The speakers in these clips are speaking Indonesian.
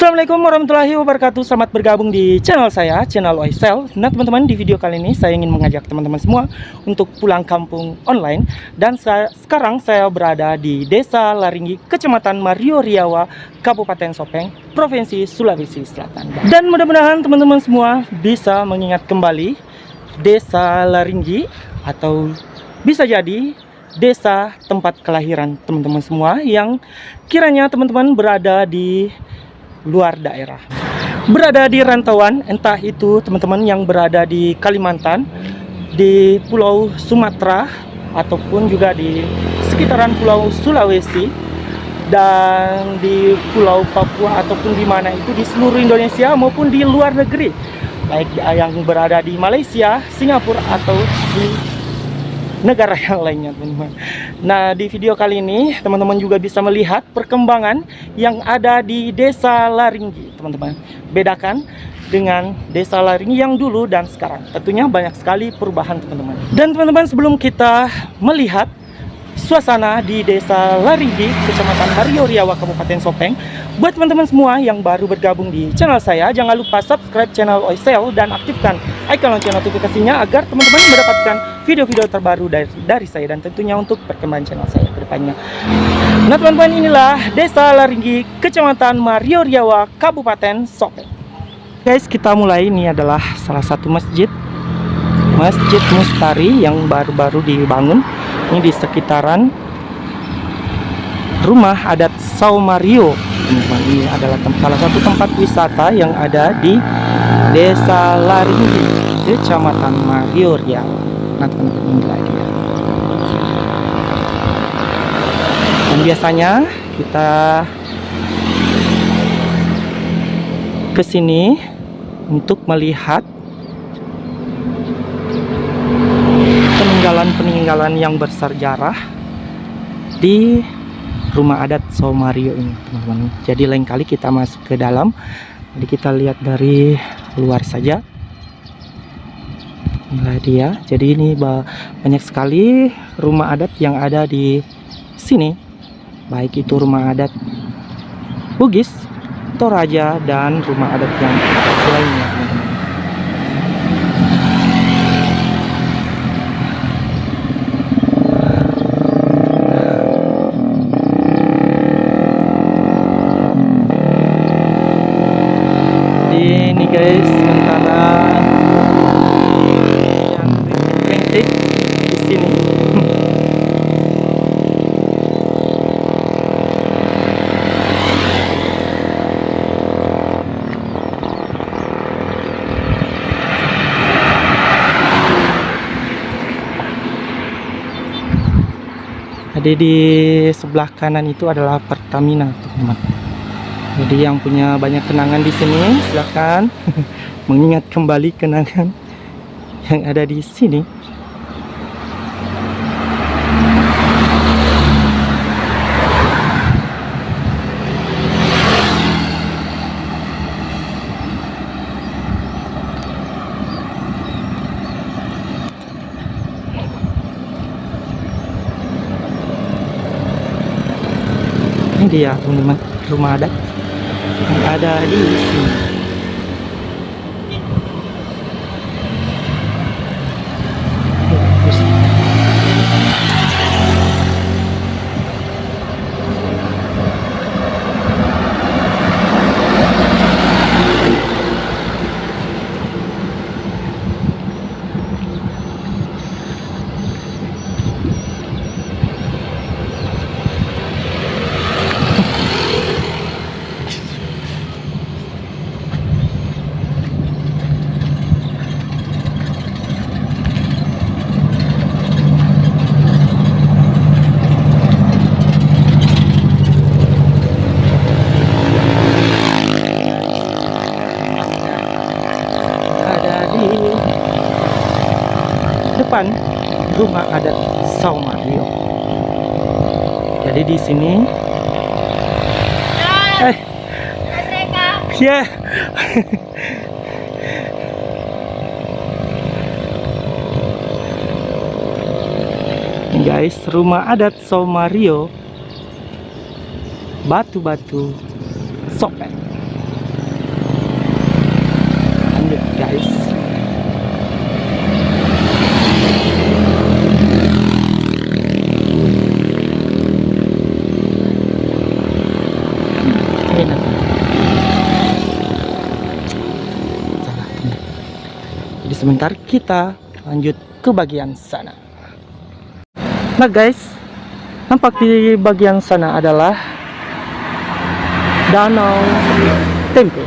Assalamualaikum warahmatullahi wabarakatuh. Selamat bergabung di channel saya, channel Oisel. Nah teman-teman, di video kali ini saya ingin mengajak teman-teman semua untuk pulang kampung online. Dan sekarang saya berada di Desa Laringgi, Kecamatan Mario Riawa, Kabupaten Sopeng, Provinsi Sulawesi Selatan. Dan mudah-mudahan teman-teman semua bisa mengingat kembali Desa Laringgi, atau bisa jadi desa tempat kelahiran teman-teman semua yang kiranya teman-teman berada di luar daerah, berada di rantauan, entah itu teman-teman yang berada di Kalimantan, di Pulau Sumatera, ataupun juga di sekitaran Pulau Sulawesi, dan di Pulau Papua, ataupun di mana itu di seluruh Indonesia maupun di luar negeri, baik yang berada di Malaysia, Singapura, atau di negara yang lainnya, teman-teman. Nah, di video kali ini teman-teman juga bisa melihat perkembangan yang ada di Desa Laringgi, teman-teman. Bedakan dengan Desa Laringgi yang dulu dan sekarang. Tentunya banyak sekali perubahan, teman-teman. Dan teman-teman, sebelum kita melihat suasana di Desa Laringgi, Kecamatan Mario Riawa, Kabupaten Sopeng, buat teman-teman semua yang baru bergabung di channel saya, jangan lupa subscribe channel Oisel dan aktifkan icon lonceng notifikasinya agar teman-teman mendapatkan video-video terbaru dari saya, dan tentunya untuk perkembangan channel saya ke depannya. Nah teman-teman, inilah Desa Laringgi, Kecamatan Mario Riawa, Kabupaten Sopeng. Guys, kita mulai. Ini adalah salah satu masjid Mustari yang baru-baru dibangun. Ini di sekitaran rumah adat Saumario. Ini adalah salah satu tempat wisata yang ada di Desa Laringgi, Kecamatan Mario Riawa. Nah teman-teman, ini lagi ya. Dan biasanya kita ke sini untuk melihat peninggalan yang bersejarah di rumah adat Saumario ini, teman-teman. Jadi lain kali kita masuk ke dalam, jadi kita lihat dari luar saja. Inilah dia. Jadi ini banyak sekali rumah adat yang ada di sini, baik itu rumah adat Bugis, Toraja, dan rumah adat yang lainnya, teman-teman. Ini guys, sementara yang penting di sini. Jadi di sebelah kanan itu adalah Pertamina, teman-teman. Jadi yang punya banyak kenangan di sini, silakan mengingat kembali kenangan yang ada di sini. Ini dia, teman-teman, rumah adat yang ada di sini. Depan rumah adat Saumario. Jadi di sini ya guys, rumah adat Saumario, Batu-Batu, Sopeng. guys. Jadi sebentar kita lanjut ke bagian sana. Nah guys, nampak di bagian sana adalah Danau Tempe.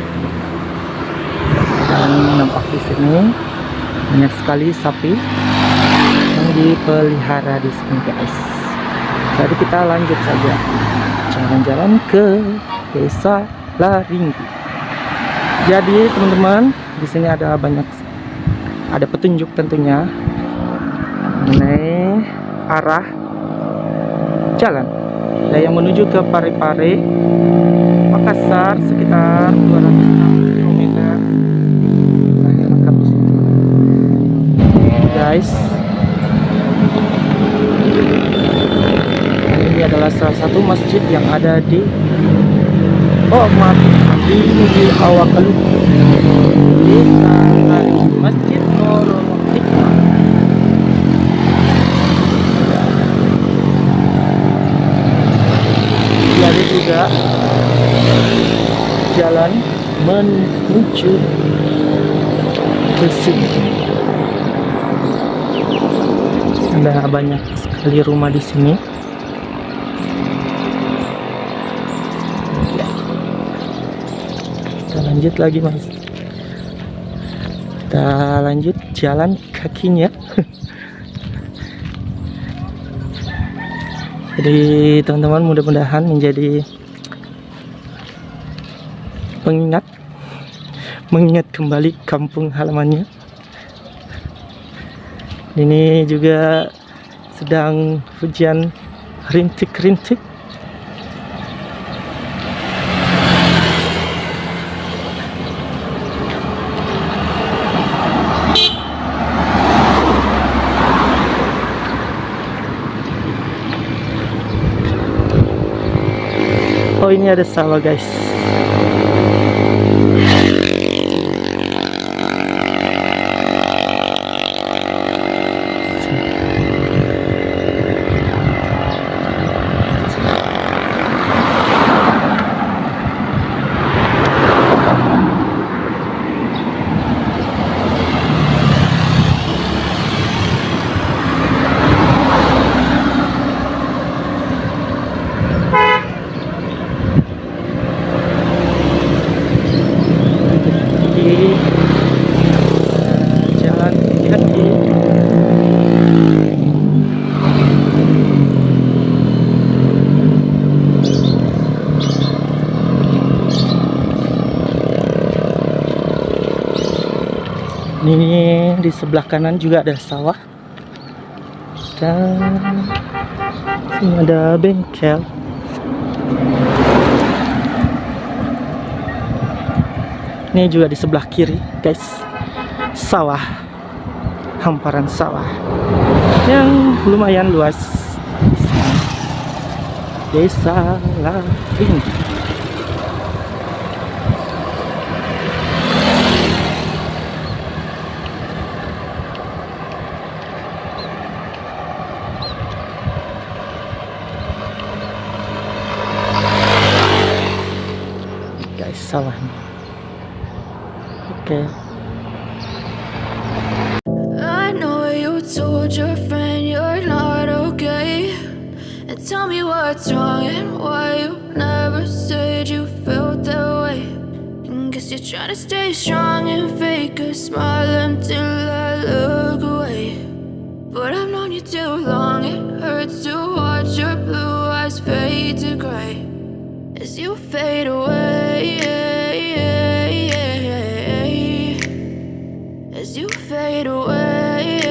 Dan nampak di sini banyak sekali sapi yang dipelihara di sini guys. Jadi kita lanjut saja jalan-jalan ke Desa Laringgi. Jadi teman-teman, di sini ada petunjuk tentunya mengenai arah jalan. Ada yang menuju ke Parepare, Makassar sekitar 200 km. Nah, lengkap di sini. Guys, ini adalah salah satu masjid yang ada di di Awakalu, Desa Laringgi, Masjid Nurul Hikmah. Jadi juga jalan menuju ke sini. Ada banyak sekali rumah di sini. Kita lanjut lagi mas. Kita lanjut jalan kakinya. Jadi teman-teman, mudah-mudahan menjadi mengingat kembali kampung halamannya. Ini juga sedang hujan rintik-rintik. Oh, ini ada sawah guys. Jalan kaki. Ini di sebelah kanan juga ada sawah dan ini ada bengkel. Ini juga di sebelah kiri guys, sawah, hamparan sawah yang lumayan luas. Desa Laringgi. Guys, sawahnya. Okay. I know you told your friend you're not okay, and tell me what's wrong and why you never said you felt that way. And guess you're trying to stay strong and fake a smile until I look away. But I've known you too long, it hurts to watch your blue eyes fade to gray as you fade away. As you fade away.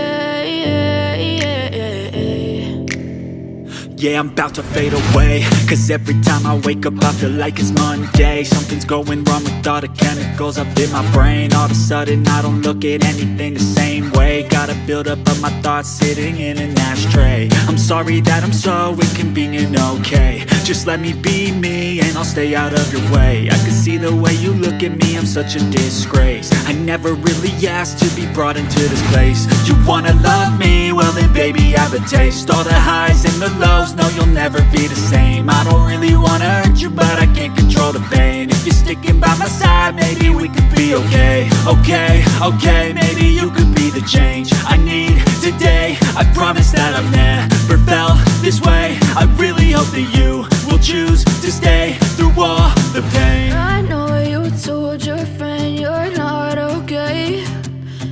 Yeah, I'm about to fade away, cause every time I wake up I feel like it's Monday. Something's going wrong with all the chemicals up in my brain. All of a sudden I don't look at anything the same way. Got a build up of my thoughts sitting in an ashtray. I'm sorry that I'm so inconvenient, okay. Just let me be me and I'll stay out of your way. I can see the way you look at me, I'm such a disgrace. I never really asked to be brought into this place. You wanna love me? Well then baby I have a taste. All the highs and the lows, no you'll never be the same. I don't really wanna hurt you but I can't control the pain. If you're sticking by my side, maybe we could be okay. Okay, maybe you could be the change I need today. I promise that I've never felt this way. I really hope that you will choose to stay through all the pain. I know you told your friend you're not okay,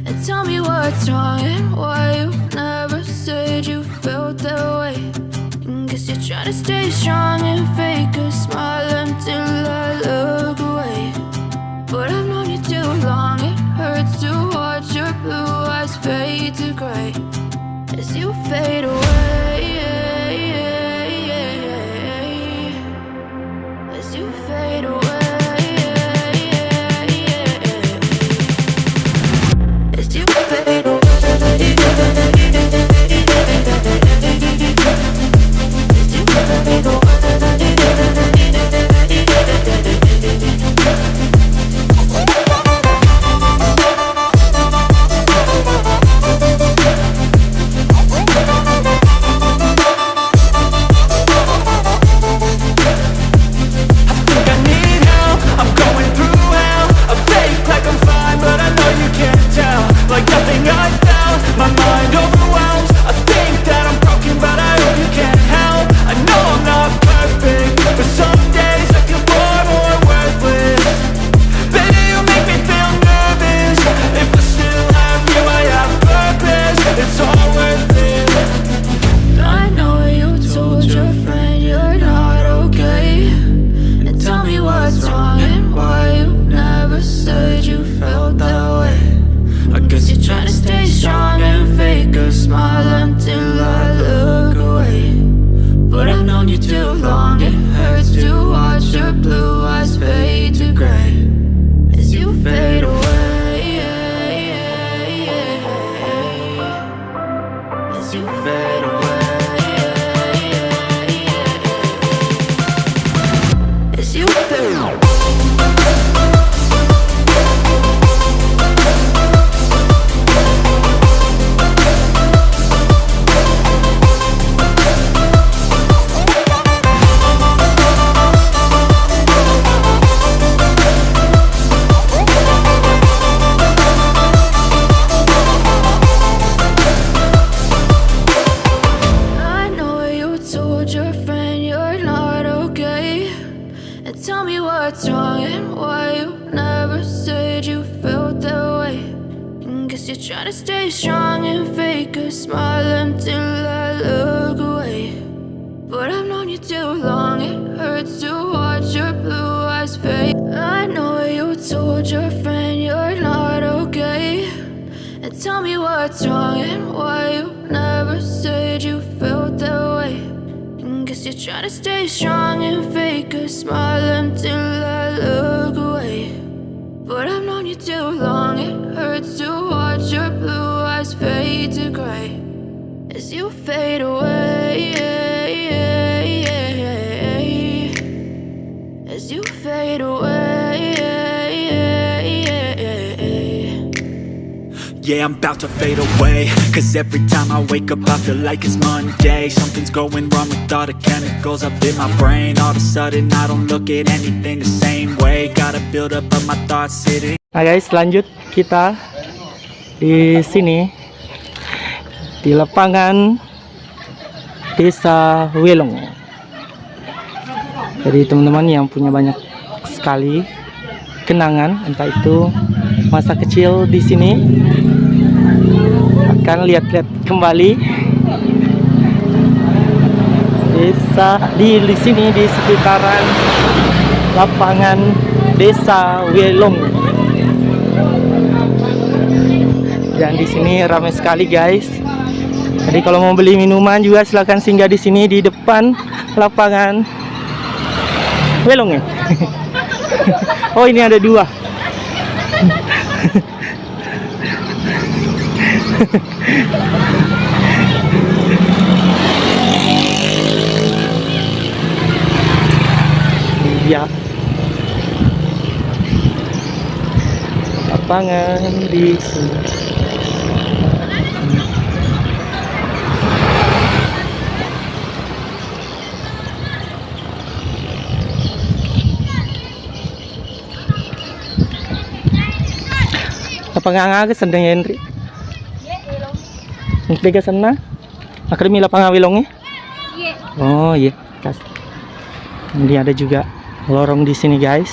and tell me what's wrong and why you never said you felt that way. And guess you're trying to stay strong and fake a smile until I look away. But I've known you too long, it hurts to watch your blue eyes fade to gray as you fade away. As you fade away. As you fade away. As you fade away. Try to stay strong and fake a smile until I look away. But I've known you too long, it hurts to watch your blue eyes fade. I know you told your friend you're not okay, and tell me what's wrong and why you never said you felt that way. And guess you're trying to stay strong and fake a smile until I look away. But I've known you too long, it hurts to watch your blue eyes fade to gray as you fade away. As you fade away. Yeah, I'm about to fade away, cause every time I wake up I feel like it's Monday. Something's going wrong with all the chemicals up in my brain. All of a sudden I don't look at anything the same way. Gotta build up of my thoughts sitting. Nah guys, lanjut kita di sini di lapangan Desa Welong. Jadi teman-teman yang punya banyak sekali kenangan, entah itu masa kecil di sini, akan lihat-lihat kembali desa di sini di sekitaran lapangan Desa Welong. Dan di sini ramai sekali guys. Jadi kalau mau beli minuman juga silahkan singgah di sini di depan lapangan Welong ya. Oh ini ada dua. Ya, lapangan di sini. Apa nga sandang Henry? Hindi ka sana? Akademi lapangan wilongnya? Oh iya, kas. Ini ada juga lorong di sini guys.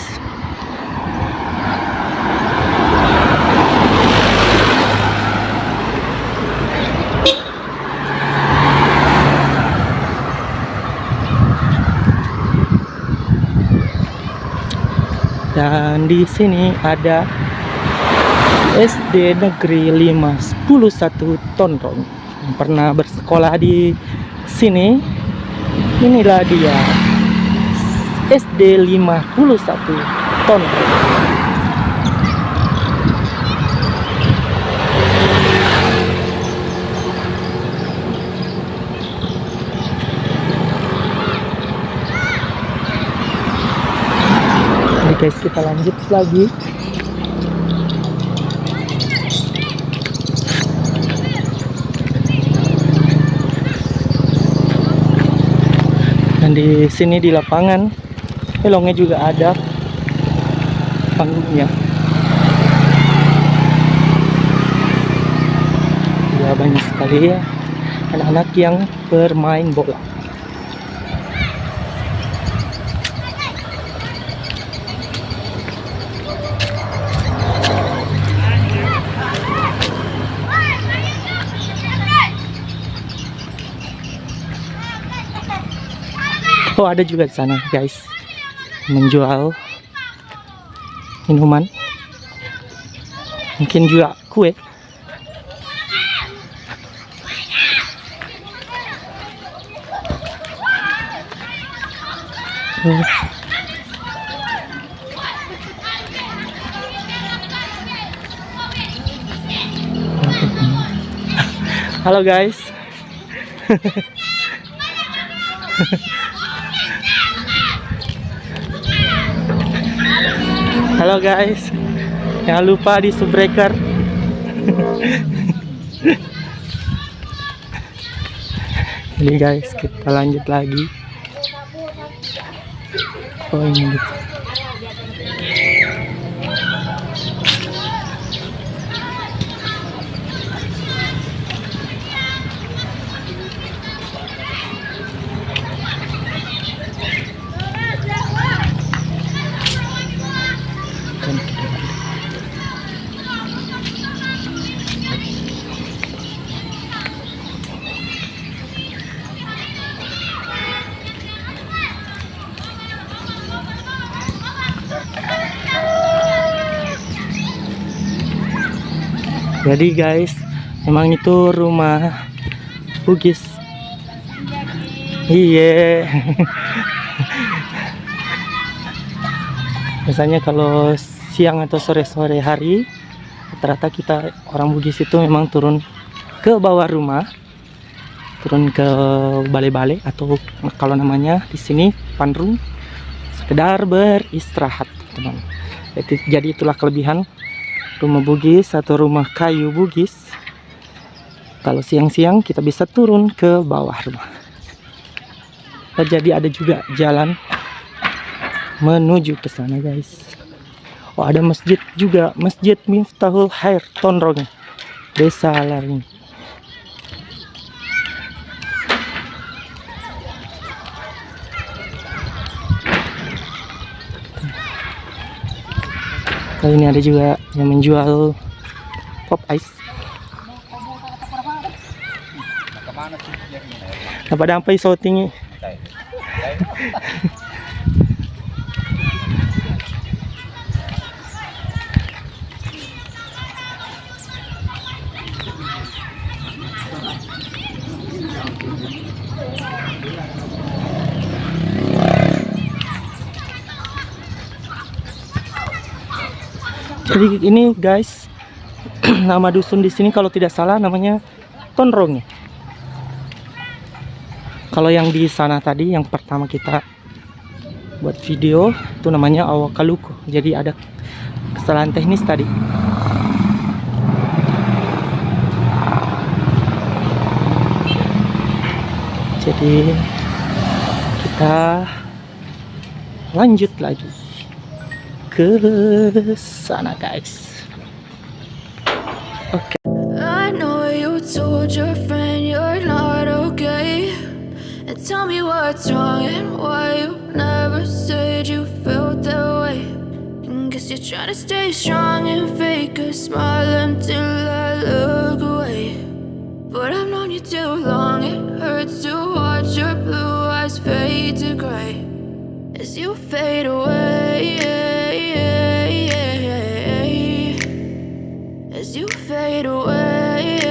Dan di sini ada SD Negeri 511 Tonrong yang pernah bersekolah di sini. Inilah dia SD 51 Tonrong. Jadi guys, kita lanjut lagi. Dan di sini di lapangan Elongnya juga ada panggungnya. Ya, banyak sekali ya anak-anak yang bermain bola. Oh, ada juga di sana guys, menjual minuman, mungkin juga kue. Halo guys. Halo guys, jangan lupa di subbreaker. Jadi guys, kita lanjut lagi. Oh, ini. Jadi guys, memang itu rumah Bugis. Iya. Biasanya kalau siang atau sore-sore hari, rata-rata kita orang Bugis itu memang turun ke bawah rumah, turun ke balai-balai atau kalau namanya di sini panrung, sekedar beristirahat, teman. Jadi itulah kelebihan rumah Bugis atau rumah kayu Bugis. Kalau siang-siang kita bisa turun ke bawah rumah. Dan jadi ada juga jalan menuju ke sana guys. Oh, ada masjid juga, Masjid Miftahul Khair Tonrong, Desa Laring. Kali ini ada juga yang menjual pop ice. Dapat dampai shooting. Jadi ini guys, nama dusun di sini kalau tidak salah namanya Tonrong. Kalau yang di sana tadi yang pertama kita buat video itu namanya Awakaluko. Jadi ada kesalahan teknis tadi. Jadi kita lanjut lagi ke sana guys. Oke. I know you told your friend you're not okay, and tell me what's wrong and why you never said you felt that way. And guess you're trying to stay strong and fake a smile until I look away. But I've known you too long, it hurts to watch your blue eyes fade to gray as you fade away, as you fade away.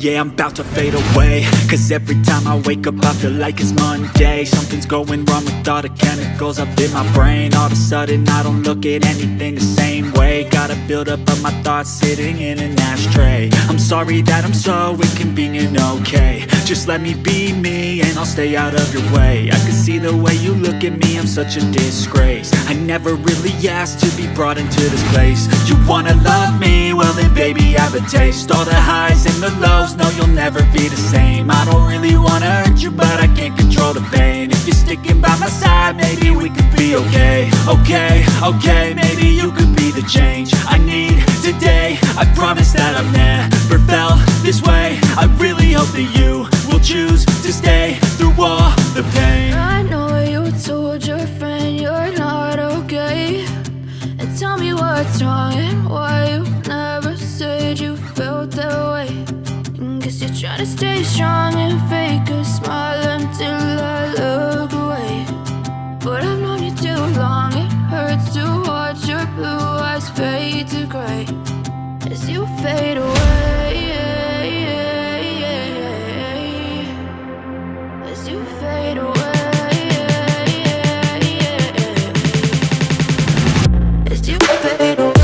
Yeah, I'm about to fade away, cause every time I wake up I feel like it's Monday. Something's going wrong with all the chemicals up in my brain. All of a sudden I don't look at anything the same way. Gotta build up of my thoughts sitting in an ashtray. I'm sorry that I'm so inconvenient, okay. Just let me be me and I'll stay out of your way. I can see the way you look at me, I'm such a disgrace. I never really asked to be brought into this place. You wanna love me? Well then baby have a taste. All the highs and the lows, no you'll never be the same. I don't really wanna hurt you but I can't control the pain. If you're sticking by my side, maybe we could be okay. Okay, maybe you could be the change I need today. I promise that I've never felt this way. I really hope that you will choose to stay through all the pain. I know you told your friend you're not okay, and tell me what's wrong and why you never said you felt that way. And guess you're trying to stay strong and fake a smile until I look away. But I've known you too long, it hurts to watch your blue eyes fade to gray as you fade away, as you fade away, as you fade away.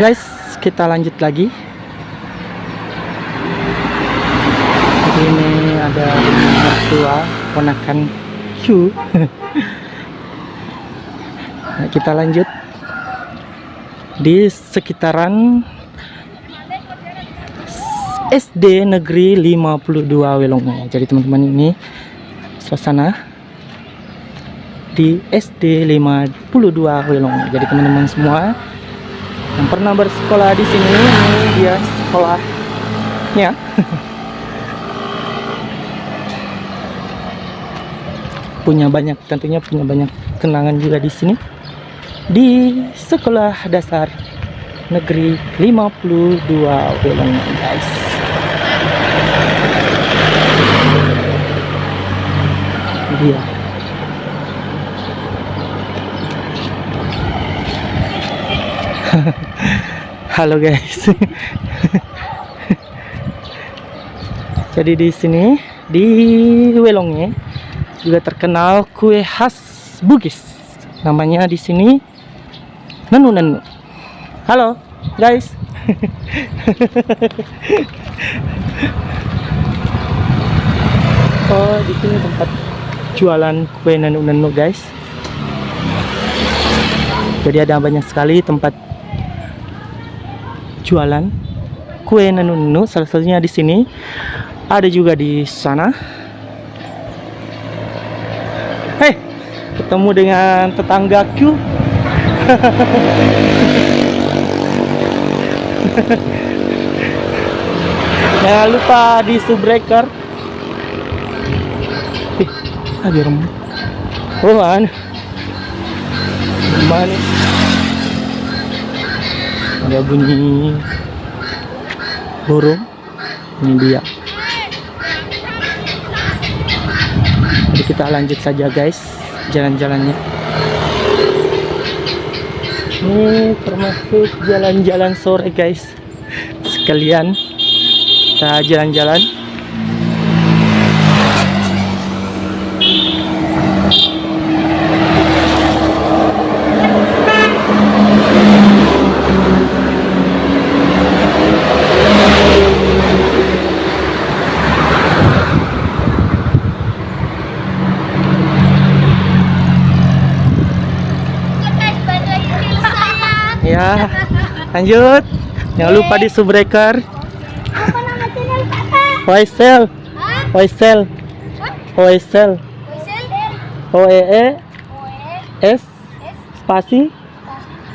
Guys, kita lanjut lagi. Jadi ini ada mertua ponakan Q. Nah, kita lanjut di sekitaran SD Negeri 52 Welongo. Jadi teman-teman, ini suasana di SD 52 Welongo. Jadi teman-teman semua yang pernah bersekolah di sini, ini dia sekolahnya. Tentunya punya banyak kenangan juga di sini, di Sekolah Dasar Negeri 52 Welongo, guys. Dia halo guys. Jadi di sini di Welonge juga terkenal kue khas Bugis. Namanya di sini nenu-nenu. Halo guys. Oh, di sini tempat jualan kue nenu-nenu, guys. Jadi ada banyak sekali tempat jualan kue nenu-nenu. Salah satunya di sini, ada juga di sana. Hei, ketemu dengan tetanggaku. Jangan lupa di subbreaker. Ada remuk. Oh, mana? Mana? Ada bunyi burung. Ini dia. Jadi kita lanjut saja, guys, jalan-jalannya. Ini termasuk jalan-jalan sore, guys. Sekalian kita jalan-jalan. Ya, lanjut. Jangan lupa di subbreaker. Apa nama channel kakak? Oesel. Oesel. Oesel. OES spasi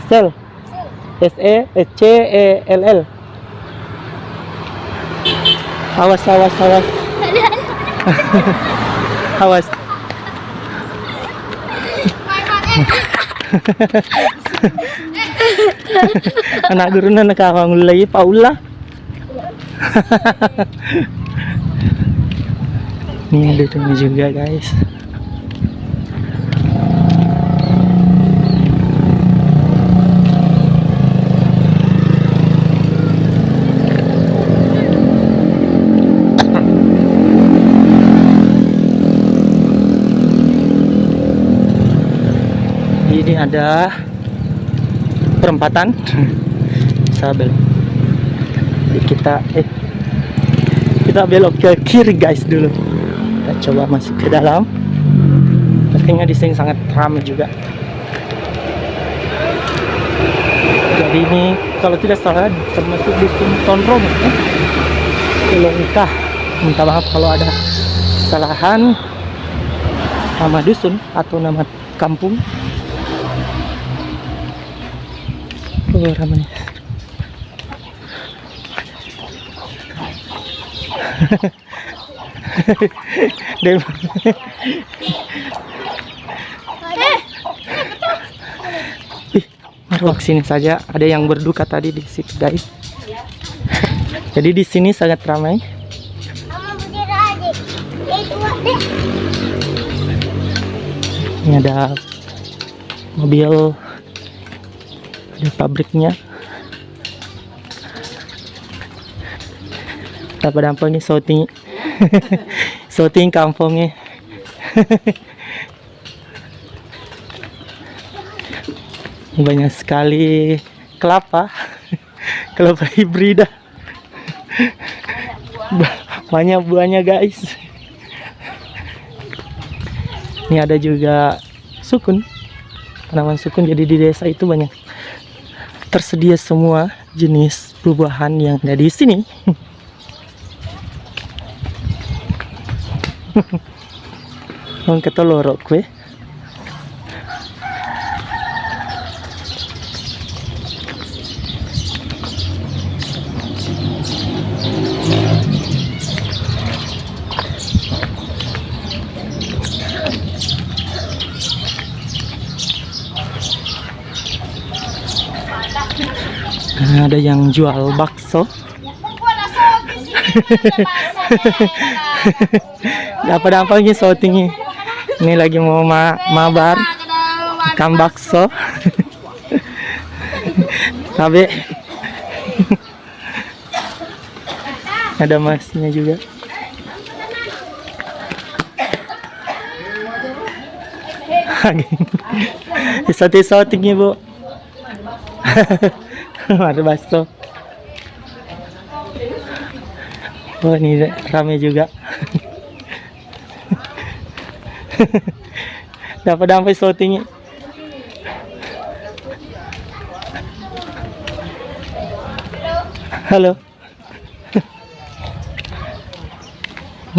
sel. SECELL. Awas, awas, awas. Awas. Anak guru na nakakangulay Paula. Ini dito juga, guys. Ini ada perempatan. Sabel. Kita belok ke kiri, guys, dulu. Kita coba masuk ke dalam. Kayaknya di sini sangat ramai juga. Jadi ini kalau tidak salah termasuk dusun Tonrong, Longkah. Minta maaf kalau ada kesalahan nama dusun atau nama kampung. Oh, ramai. Dan Marwah sini saja, ada yang berduka tadi di situ, guys. Jadi di sini sangat ramai. Ini ada mobil, ada pabriknya. Dapat dampak nih shooting. Shooting kampungnya. Banyak sekali kelapa. Kelapa hibrida. Banyak buahnya, guys. Ini ada juga sukun. Tanaman sukun, jadi di desa itu banyak tersedia semua jenis buah-buahan yang ada di sini. Orang kata lorok kue. Nah, ada yang jual bakso. Dapat ini shootingnya. Ini lagi mau mabar makan bakso. Tapi ada masnya juga. Shootingnya, Bu. Ada bakso. Oh, ini rame juga. Dapat sampai shooting. Halo.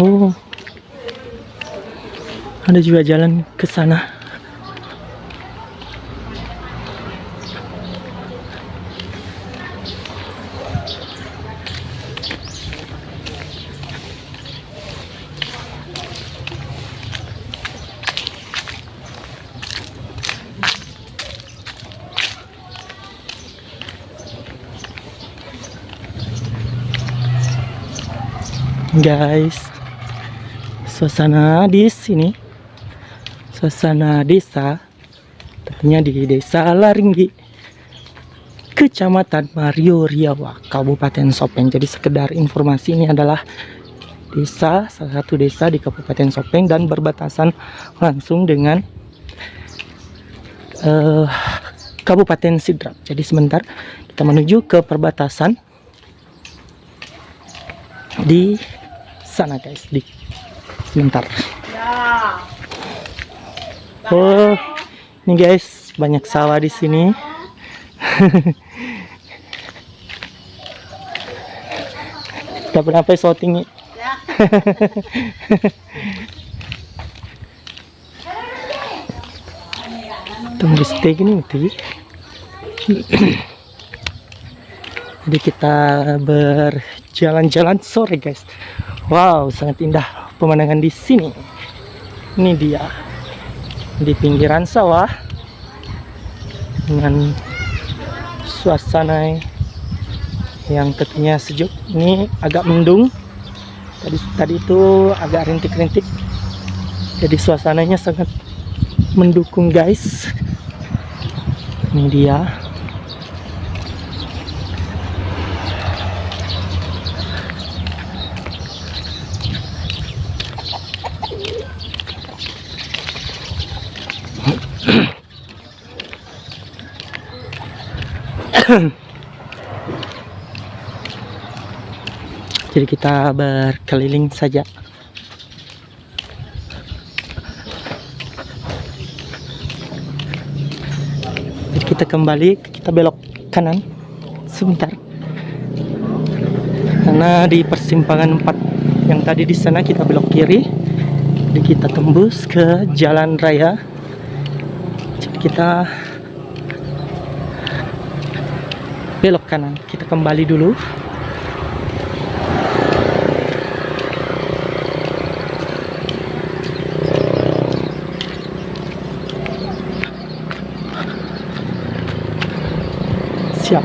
Oh. Ada juga jalan ke sana. Guys, suasana di sini, suasana desa, tentunya di Desa Laringgi, Kecamatan Mario Riawa, Kabupaten Sopeng. Jadi sekedar informasi, ini adalah desa, salah satu desa di Kabupaten Sopeng dan berbatasan langsung dengan Kabupaten Sidrap. Jadi sebentar kita menuju ke perbatasan di sana guys, di sebentar. Oh, ini guys, banyak sawah di sini. Dapat apa shooting? Tunggu steak ini tuh. Jadi kita berjalan-jalan sore guys. Wow, sangat indah pemandangan di sini. Ini dia di pinggiran sawah dengan suasana yang tentunya sejuk. Ini agak mendung. Tadi itu agak rintik-rintik. Jadi suasananya sangat mendukung guys. Ini dia. Jadi kita berkeliling saja. Jadi kita kembali, kita belok kanan sebentar. Karena di persimpangan 4 yang tadi di sana kita belok kiri. Jadi kita tembus ke jalan raya. Jadi kita belok kanan, kita kembali dulu. Siap.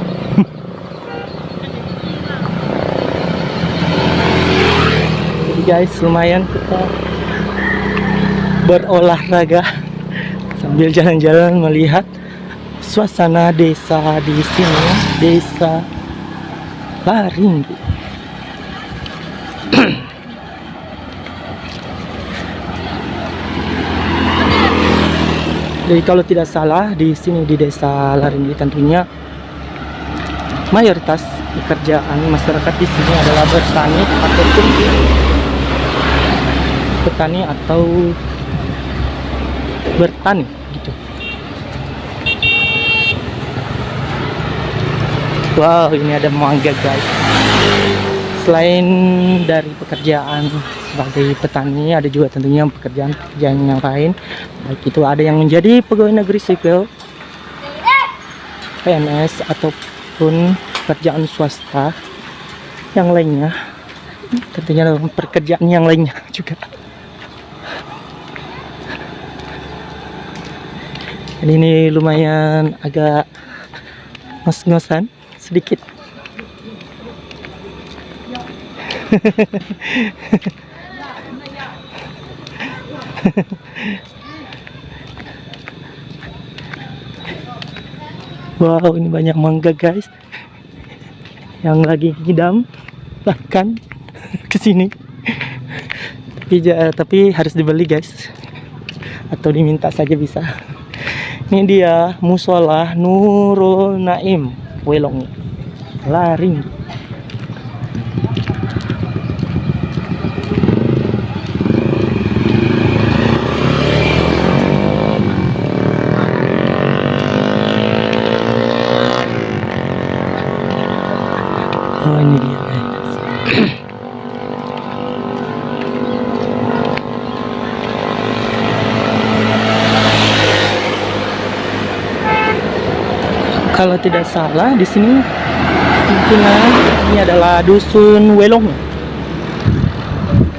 Jadi guys, lumayan kita berolahraga sambil jalan-jalan melihat suasana desa di sini, Desa Laringgi. Jadi kalau tidak salah di sini di Desa Laringgi tentunya mayoritas pekerjaan masyarakat di sini adalah bertani atau bertani gitu. Wow, ini ada mangga guys. Selain dari pekerjaan sebagai petani, ada juga tentunya pekerjaan yang lain. Baik itu ada yang menjadi pegawai negeri sipil, PNS, ataupun pekerjaan swasta yang lainnya. Tentunya dalam pekerjaan yang lainnya juga. Dan ini lumayan agak ngos-ngosan sedikit. Wow, ini banyak mangga guys yang lagi ngidam, bahkan kesini. Tapi harus dibeli guys, atau diminta saja bisa. Ini dia Musola Nurul Naim Welong Laringgi. Oh, ini dia guys. Kalau tidak salah di sini mungkin ini adalah dusun Welong.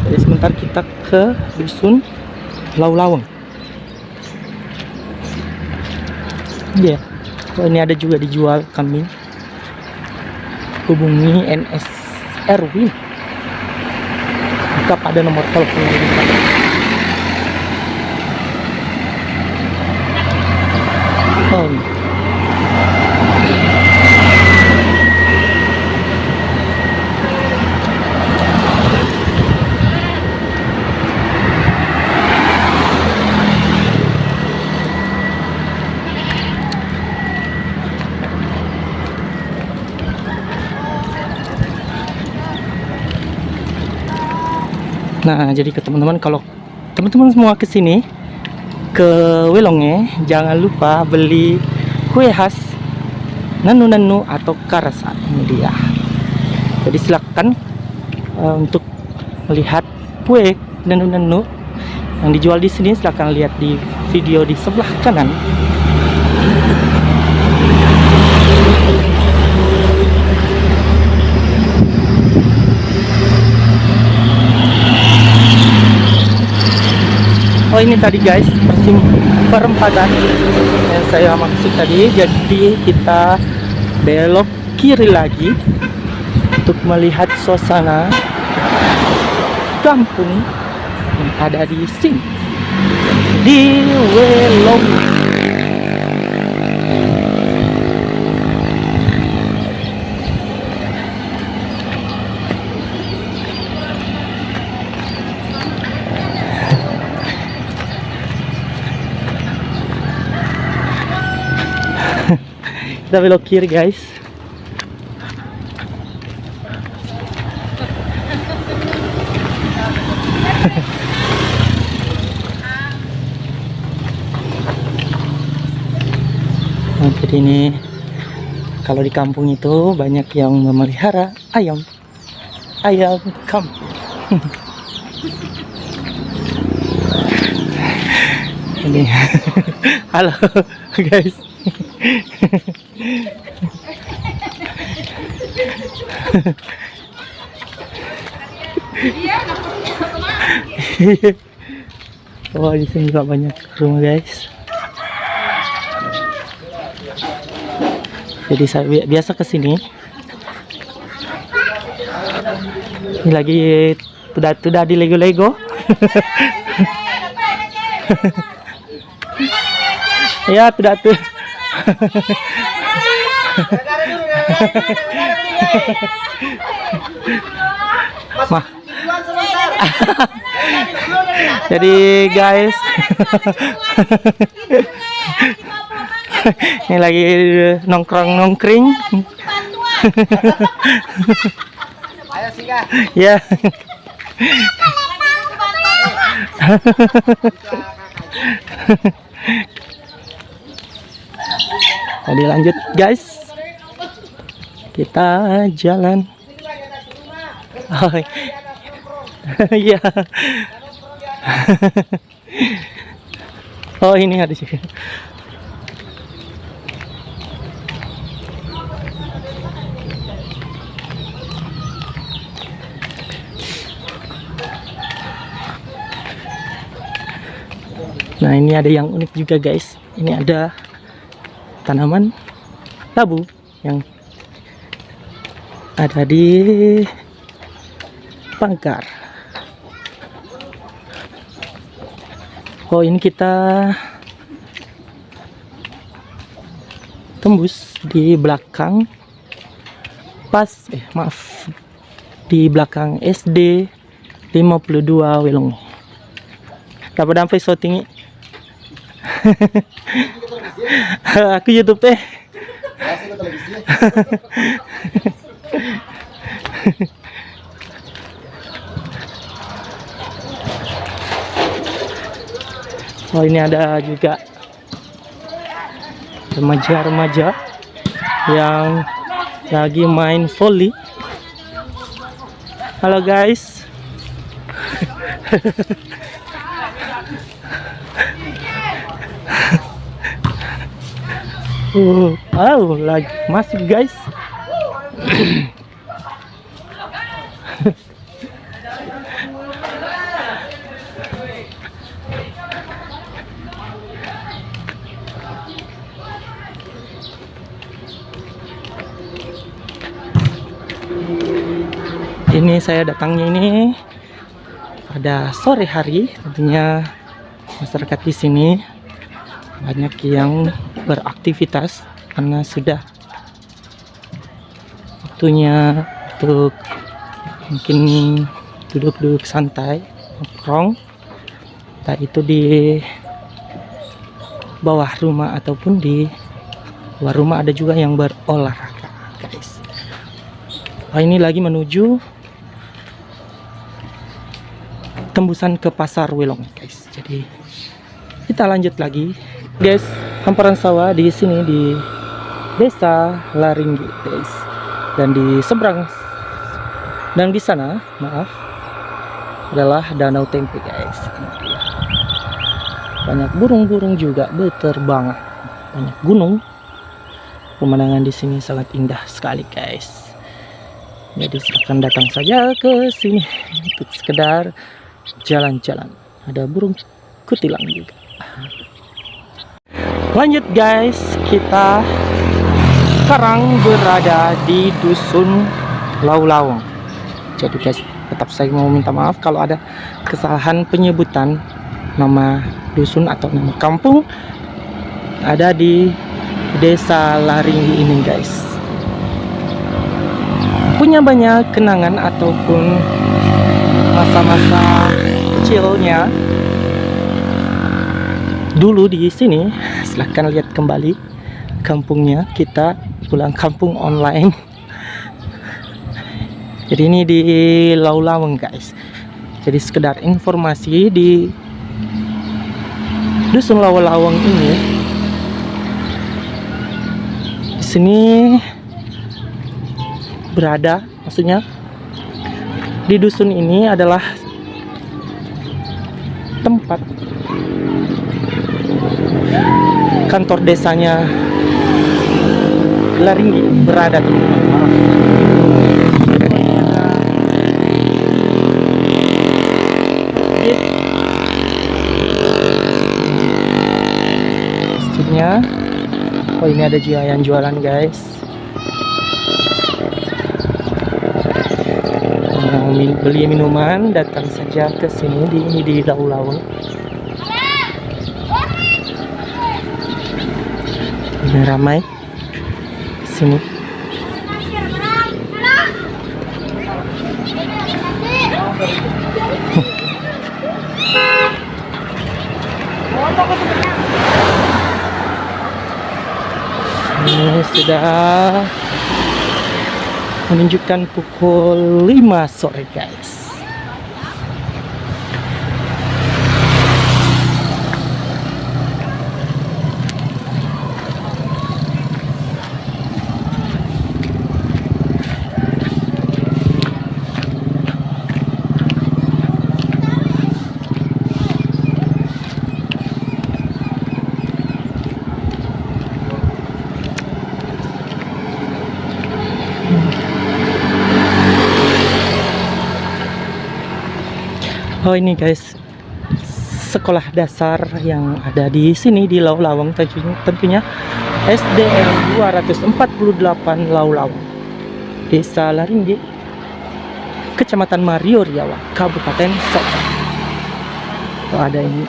Jadi sebentar kita ke dusun Laulaweng. Iya. Oh, ini ada juga dijual kambing. Hubungi NS Erwin. Kita pada nomor telepon kita. Oh, ini. Nah, jadi ke teman-teman, kalau teman-teman semua ke sini ke Welonge, jangan lupa beli kue khas nanu-nanu atau karasa. Ini dia. Jadi silakan untuk melihat kue nanu-nanu yang dijual di sini, silakan lihat di video di sebelah kanan. Oh, ini tadi guys perempatan yang saya maksud tadi. Jadi kita belok kiri lagi untuk melihat suasana kampung yang ada di sini, di Welong. Kita belok kiri guys. Nah, jadi ini kalau di kampung itu banyak yang memelihara ayam kampung. Ini halo guys. Oh, di sini juga banyak rumah guys. Jadi saya biasa kesini. Ini lagi udah di Lego. Ya, tidak tuh. Mah. Jadi guys, ini lagi nongkring. Ayo singgah. Ya. Tadi lanjut guys, kita jalan. Oh, iya. Oh, ini ada sih. Nah, ini ada yang unik juga guys. Ini ada tanaman labu yang ada di Pangkar. Oh, ini kita tembus di belakang di belakang SD 52 Welong. Dapat sampai so tinggi. Aku YouTube Oh, ini ada juga remaja-remaja yang lagi main volley. Halo guys. Lagi masuk guys. Ini saya datangnya ini pada sore hari, tentunya masyarakat di sini banyak yang beraktivitas karena sudah waktunya untuk mungkin duduk-duduk santai, nongkrong, entah itu di bawah rumah ataupun di luar rumah. Ada juga yang berolahraga guys. Ini lagi menuju tembusan ke Pasar Welong guys. Jadi kita lanjut lagi guys. Hamparan sawah di sini di Desa Laringgi guys, dan di seberang dan di sana adalah Danau Tempe guys. Banyak burung-burung juga berterbangan, banyak gunung. Pemandangan di sini sangat indah sekali guys. Jadi silakan datang saja ke sini untuk sekedar jalan-jalan. Ada burung kutilang juga. Lanjut guys, kita sekarang berada di Dusun Laulawang. Jadi guys, tetap saya mau minta maaf kalau ada kesalahan penyebutan nama dusun atau nama kampung ada di Desa Laringgi ini guys. Punya banyak kenangan ataupun masa-masa kecilnya dulu di sini. Silahkan lihat kembali kampungnya, kita pulang kampung online. Jadi ini di Laulawang guys. Jadi sekedar informasi, di Dusun Laulawang ini, di sini berada, maksudnya di dusun ini adalah tempat kantor desanya Laringgi berada, teman-teman. Maksudnya, oh ini ada juga yang jualan guys. Mau beli minuman, datang saja ke sini di Laulawang. Ini ramai sini. Ini sudah menunjukkan pukul 5 sore guys. Oh ini guys, sekolah dasar yang ada di sini di Laulawang, tentunya SDN 248 Laulawang, Desa Laringgi, Kecamatan Mario Riawa, Kabupaten Sopeng. Oh, ada ini.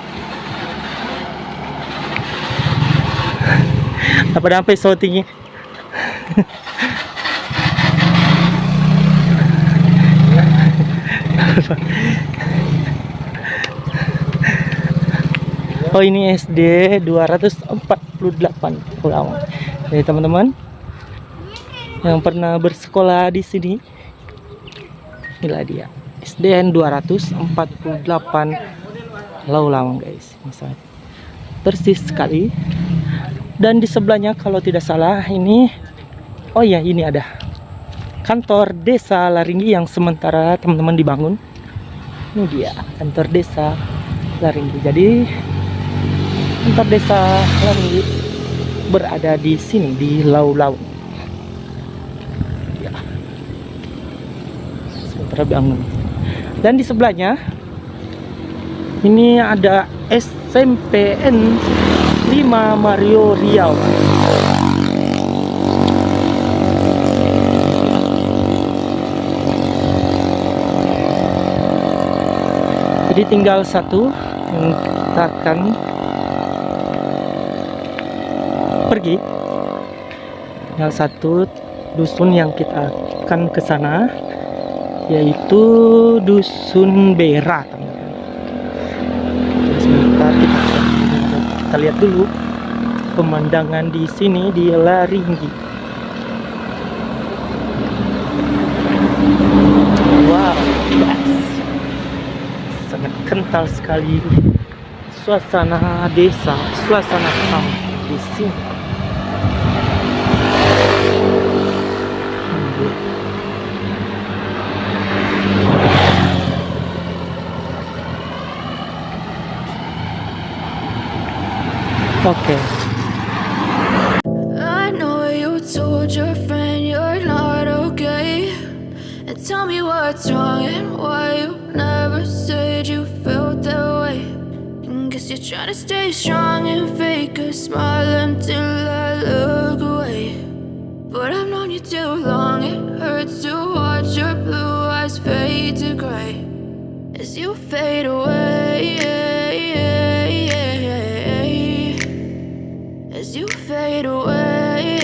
Apa sampai shootingnya? Oh ini SD 248 Laulawang. Jadi teman-teman yang pernah bersekolah di sini, inilah dia SDN 248 Laulawang guys. Ini sangat persis sekali. Dan di sebelahnya kalau tidak salah ini, oh ya ini ada kantor desa Laringgi yang sementara teman-teman dibangun. Ini dia kantor desa Laringgi. Jadi kantor desa Laringgi berada di sini di Lau-Lau. Ya. Sementara bangun. Dan di sebelahnya ini ada SMPN 5 Mario Riau. Jadi tinggal satu yang kita akan pergi. Tinggal satu dusun yang kita akan ke sana, yaitu Dusun Bera, teman-teman. Sebentar kita lihat dulu pemandangan di sini di Laringgi. Wow, yes. Sangat kental sekali suasana desa, suasana kampung di sini. Oke. I know you told your friend you're not okay, and tell me what's wrong and why you never said you felt that way. And guess you're trying to stay strong and fake a smile until I look away. But I've known you too long, it hurts to watch your blue eyes fade to gray as you fade away. As you fade away.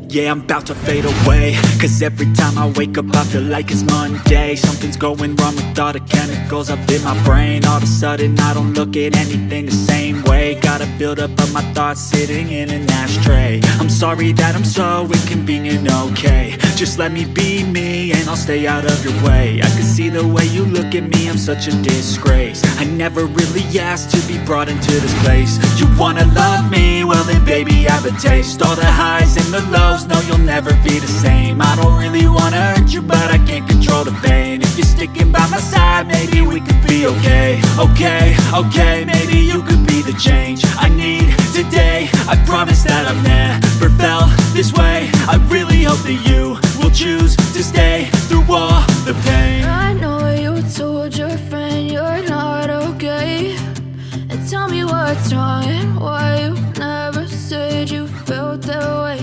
Yeah, I'm about to fade away, cause every time I wake up I feel like it's Monday. Something's going wrong with all the chemicals up in my brain. All of a sudden I don't look at anything the same way. Gotta build up of my thoughts sitting in an ashtray. I'm sorry that I'm so inconvenient, okay. Just let me be me and I'll stay out of your way. I can see the way you look at me, I'm such a disgrace. I never really asked to be brought into this place. You wanna love me? Well then baby I have a taste. All the highs and the lows, no you'll never be the same. I don't really wanna hurt you but I can't control the pain. If you're sticking by my side maybe we could be okay. Okay, maybe you could be the change I need today. I promise that I've never felt this way. I really hope that you will choose to stay through all the pain. I know you told your friend you're not okay, and tell me what's wrong and why you never said you felt that way.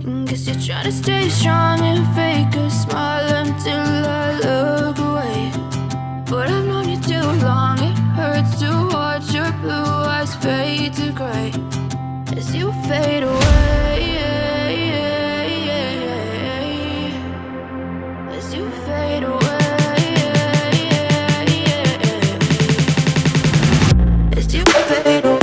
And guess you're trying to stay strong and fake a smile until I look away. But I've known you too long, it hurts to watch your blue eyes fade to gray as you fade away. As you fade away. As you fade away.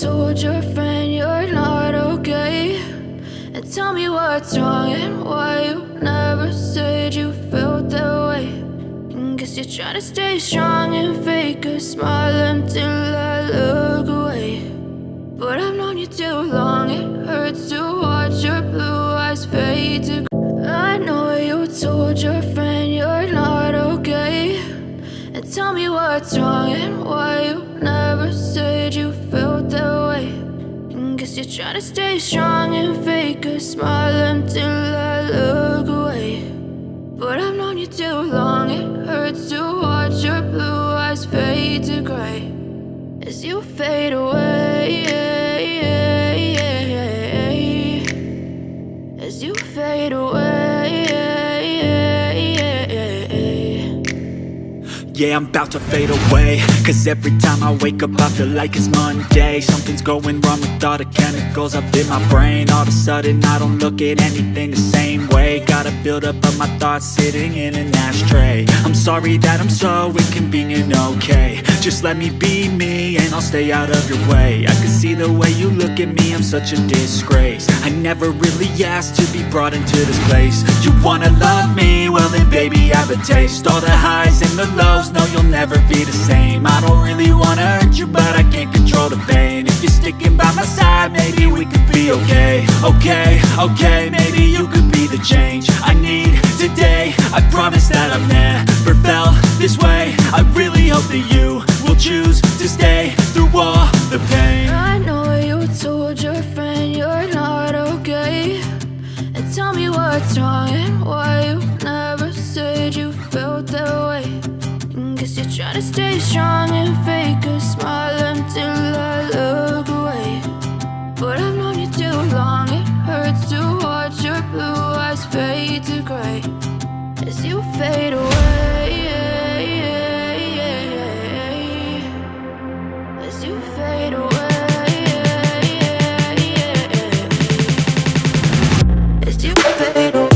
told your friend you're not okay? And tell me what's wrong and why you never said you felt that way. And guess you're trying to stay strong and fake a smile until I look away. But I've known you too long, it hurts to watch your blue eyes fade to gray. I know you told your friend you're not okay. And tell me what's wrong and why you never said you felt that way. And guess you're trying to stay strong and fake a smile until I look away. But I've known you too long, it hurts to watch your blue eyes fade to gray as you fade away. As you fade away. Yeah, I'm about to fade away, cause every time I wake up I feel like it's Monday. Something's going wrong with all the chemicals up in my brain. All of a sudden I don't look at anything the same way. Gotta build up of my thoughts sitting in an ashtray. I'm sorry that I'm so inconvenient, okay. Just let me be me and I'll stay out of your way. I can see the way you look at me, I'm such a disgrace. I never really asked to be brought into this place. You wanna love me? Well then baby I have a taste. All the highs and the lows, no you'll never be the same. I don't really wanna hurt you but I can't control the pain. If you're sticking by my side maybe we could be okay. Okay, maybe you could be the change I need today. I promise that I've never felt this way. I really hope that you will choose to stay through all the pain. I know you told your friend you're not okay. And tell me what's wrong and why you never said you felt that way. And guess you're trying to stay strong and fake a smile until I look away. But I've known you too long, it hurts to watch your blue eyes fade to gray as you fade away. As you fade away. As you fade away.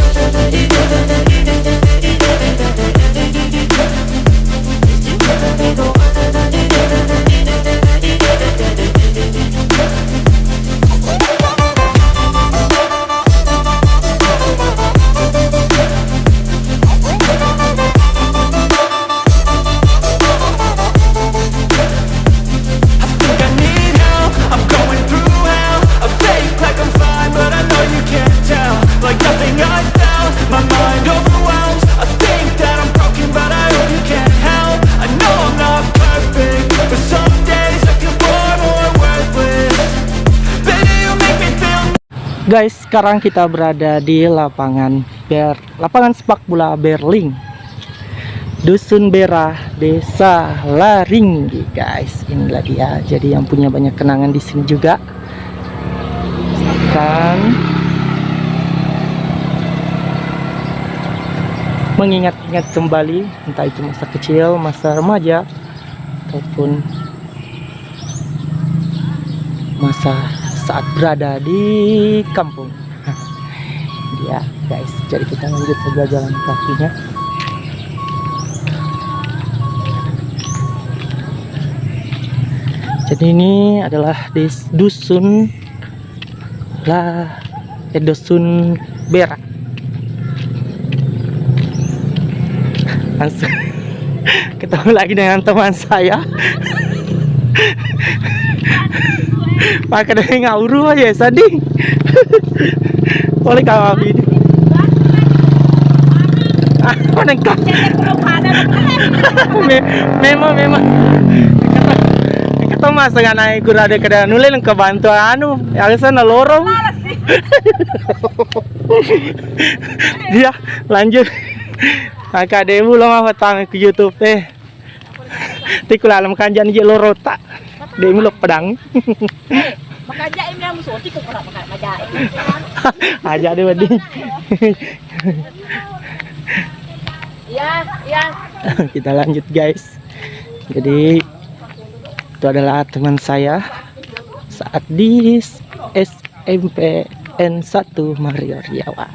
Guys, sekarang kita berada di lapangan sepak bola Berling, Dusun Bera, Desa Laringgi. Guys, inilah dia. Jadi yang punya banyak kenangan di sini juga. Akan mengingat-ingat kembali, entah itu masa kecil, masa remaja, ataupun masa saat berada di kampung. Dia guys, jadi kita lanjut saja jalan kakinya. Jadi ini adalah dusun Bera. Langsung ketemu lagi dengan teman saya. Pakai dari ngauru aja sading. Boleh kami ini. Mana kau? Memang. Kita mas dengan naik kurade kada nuleng ke bantu anu, alasan lorong. Dia lanjut. Kakak demu lo mah tang ke YouTube Tikul alam kanjan je lorota. Demu lo pedang. Makaja ini yang musuh tikul pernah makaja. Aja deh wading. Iya. Kita lanjut guys. Jadi itu adalah teman saya saat di SMP N1 Mario Riawa.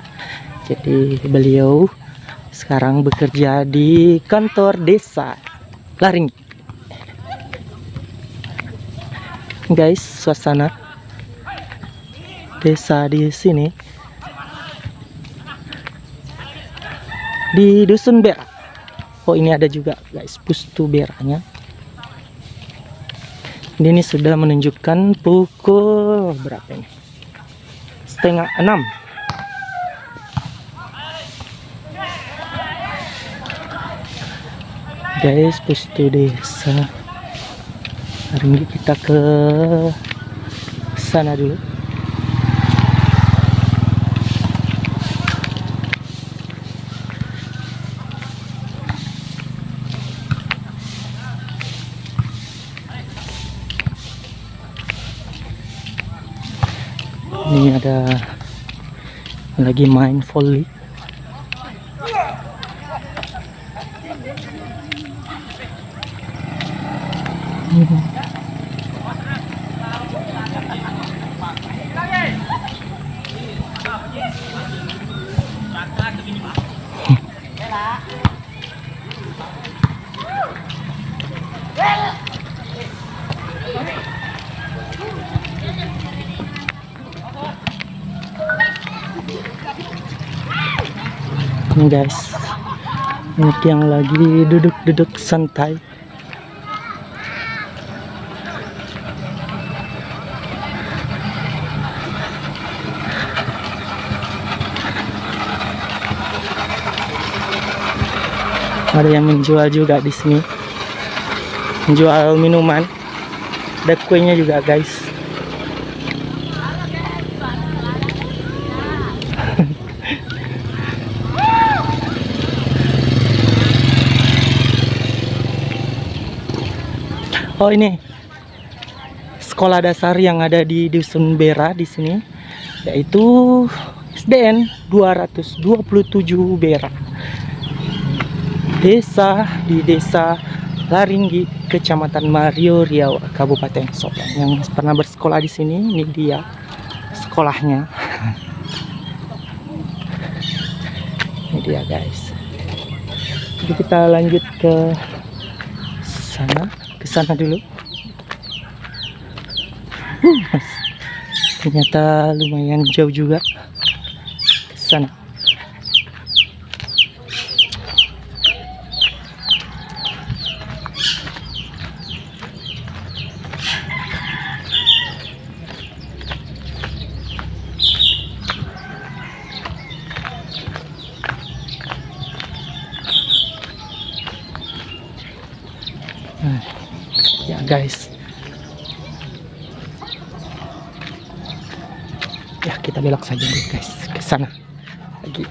Jadi beliau sekarang bekerja di kantor desa Laringgi. guys, suasana desa di sini di Dusun Bera. Oh, ini ada juga guys Pustu Beranya. Ini sudah menunjukkan pukul berapa ini? 5:30. Guys, Pustu Desa. Hari ini kita ke sana dulu. Ini ada lagi main volley. Ini guys, ini yang lagi duduk-duduk santai. Ada yang menjual juga di sini, menjual minuman, ada kuenya juga guys. Oh, ini sekolah dasar yang ada di Dusun Bera di sini, yaitu SDN 227 Bera. Di desa Laringgi, Kecamatan Mario Riau, Kabupaten Sorong. Yang pernah bersekolah di sini, ini dia sekolahnya. Ini dia guys. Jadi kita lanjut ke sana dulu. Ternyata lumayan jauh juga ke sana. Ya guys, ya kita belok saja dulu guys ke sana lagi.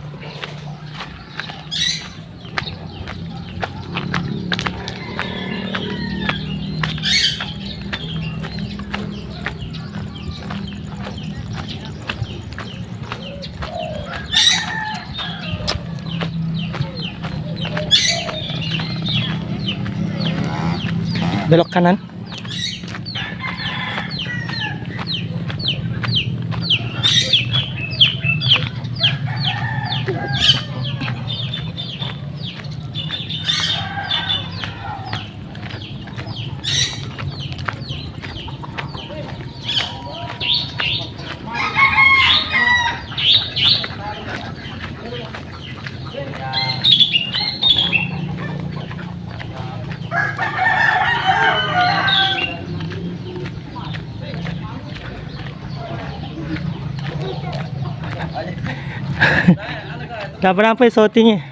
Belok kanan. Gak berapa shootingnya.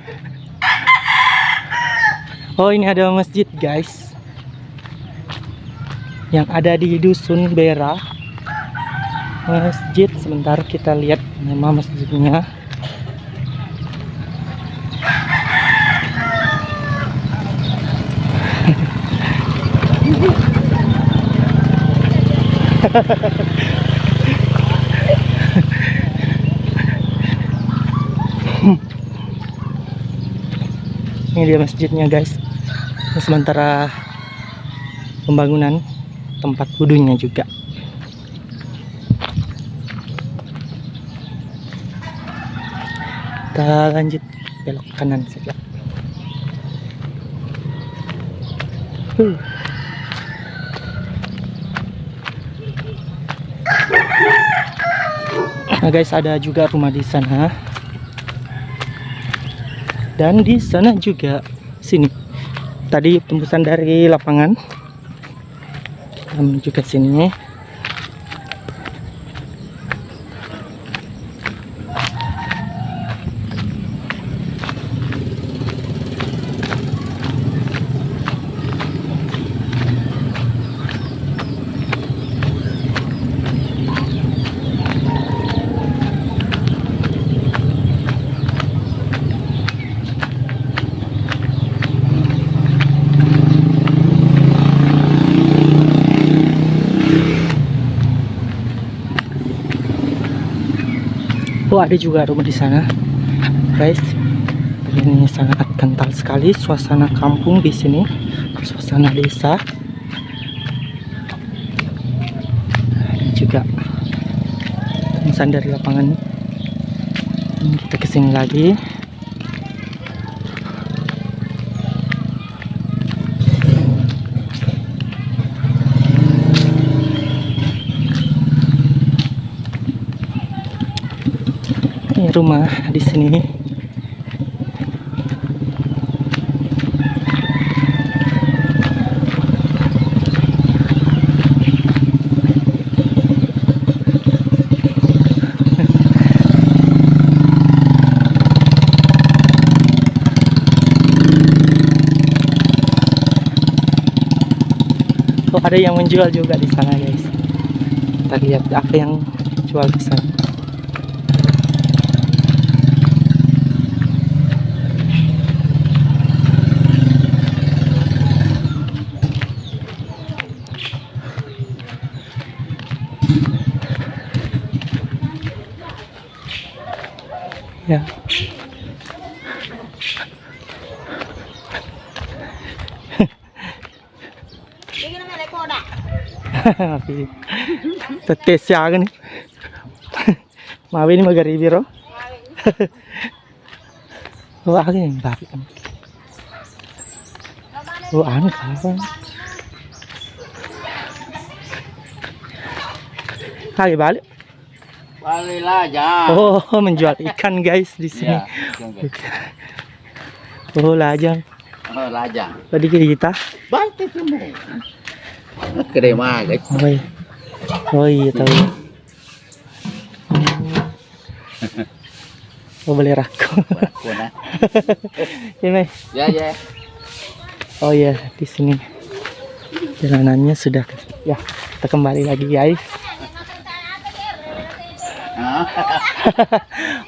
Oh, ini ada masjid guys, yang ada di Dusun Bera. Masjid, sebentar kita lihat nama masjidnya. Ini dia masjidnya guys. Ini sementara pembangunan tempat wudhunya juga. Kita lanjut belok kanan saja. Nah guys, ada juga rumah di sana. Dan di sana juga sini. Tadi tembusan dari lapangan. Menuju ke sini. Oh, ada juga rumah di sana, guys. Ini sangat kental sekali suasana kampung di sini, suasana desa. Ada juga tembusan dari lapangan. Ini kita kesini lagi. Ini rumah di sini. Oh, ada yang menjual juga di sana, guys. Kita lihat apa yang jual di sana. Ya. Ini namanya kodak. Tapi tetes ya kan nih. Mawe ini magari biro. Wah, ini balik kan. Oh, anu kan. Hai balik. Balik aja. Oh, menjual ikan guys di sini. Oh, lajang. Oh, lajang. Tadi kita. Balik semua. Gede mah, guys. Oh iya, oh, iya tahu. Oh, boleh raku. Ini. Ya, ya. Oh iya, di sini jalanannya sudah. Ya, kita kembali lagi guys.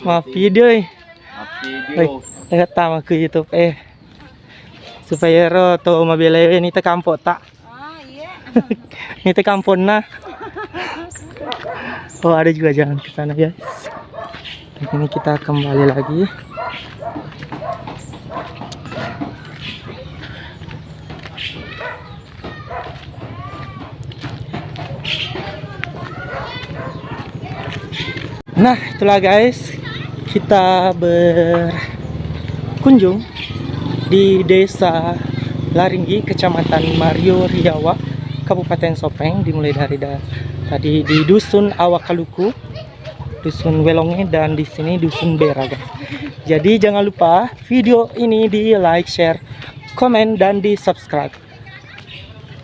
Maaf video Video. Lihat tama ke YouTube supaya ro to mabele ini te kampo tak. Iya. Ini te kampon na. Oh, ada juga jalan ke sana guys. Ini kita kembali lagi. Nah, itulah guys, kita berkunjung di Desa Laringgi, Kecamatan Mario Riawa, Kabupaten Sopeng. Dimulai dari tadi di Dusun Awakaluku, Dusun Welonge, dan di sini Dusun Bera guys. Jadi jangan lupa video ini di like, share, komen, dan di subscribe.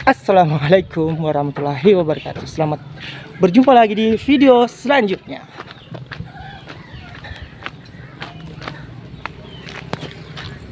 Assalamualaikum warahmatullahi wabarakatuh. Selamat berjumpa lagi di video selanjutnya.